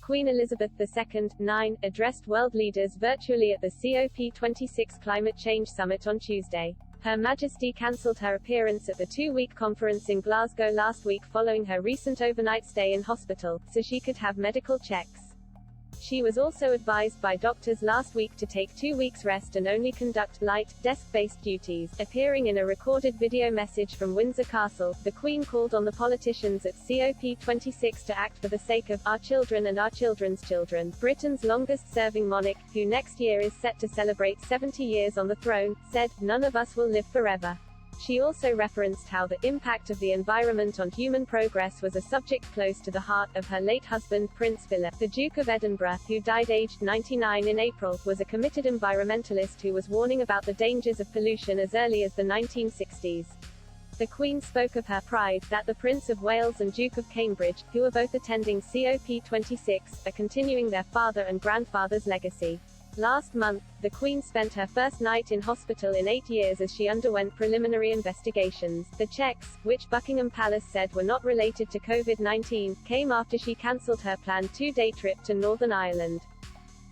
Queen Elizabeth II, 9, addressed world leaders virtually at the COP26 Climate Change Summit on Tuesday. Her Majesty cancelled her appearance at the two-week conference in Glasgow last week following her recent overnight stay in hospital, so she could have medical checks. She was also advised by doctors last week to take 2 weeks rest and only conduct light, desk-based duties. Appearing in a recorded video message from Windsor Castle, the Queen called on the politicians at COP26 to act for the sake of our children and our children's children. Britain's longest-serving monarch, who next year is set to celebrate 70 years on the throne, said, "None of us will live forever." She also referenced how the impact of the environment on human progress was a subject close to the heart of her late husband Prince Philip. The Duke of Edinburgh, who died aged 99 in April, was a committed environmentalist who was warning about the dangers of pollution as early as the 1960s. The Queen spoke of her pride that the Prince of Wales and Duke of Cambridge, who are both attending COP26, are continuing their father and grandfather's legacy. Last month, the Queen spent her first night in hospital in 8 years as she underwent preliminary investigations. The checks, which Buckingham Palace said were not related to COVID-19, came after she cancelled her planned 2-day trip to Northern Ireland.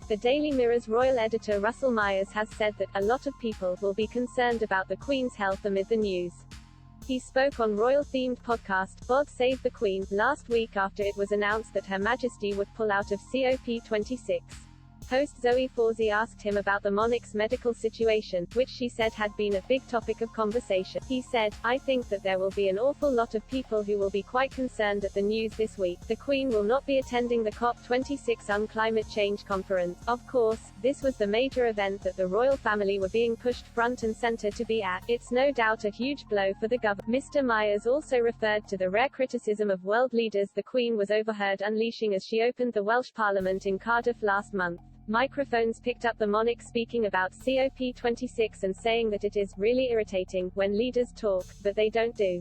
The Daily Mirror's royal editor Russell Myers has said that a lot of people will be concerned about the Queen's health amid the news. He spoke on royal-themed podcast, God Save the Queen, last week after it was announced that Her Majesty would pull out of COP26. Host Zoe Fawzi asked him about the monarch's medical situation, which she said had been a big topic of conversation. He said, "I think that there will be an awful lot of people who will be quite concerned at the news this week. The Queen will not be attending the COP26 climate change conference. Of course, this was the major event that the royal family were being pushed front and center to be at. It's no doubt a huge blow for the government." Mr. Myers also referred to the rare criticism of world leaders the Queen was overheard unleashing as she opened the Welsh Parliament in Cardiff last month. Microphones picked up the monarch speaking about COP26 and saying that it is really irritating when leaders talk, but they don't do.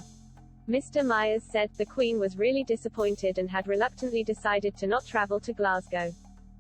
Mr. Myers said the Queen was really disappointed and had reluctantly decided to not travel to Glasgow.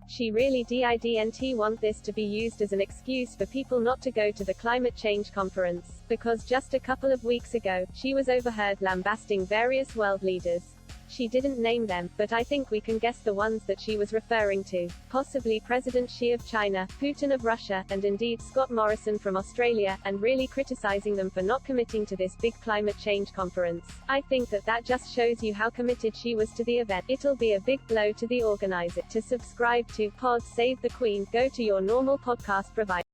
She really didn't want this to be used as an excuse for people not to go to the climate change conference, because just a couple of weeks ago, she was overheard lambasting various world leaders. She didn't name them, but I think we can guess the ones that she was referring to. Possibly President Xi of China, Putin of Russia, and indeed Scott Morrison from Australia, and really criticizing them for not committing to this big climate change conference. I think that just shows you how committed she was to the event. It'll be a big blow to the organizer. To subscribe to Pod Save the Queen, go to your normal podcast provider.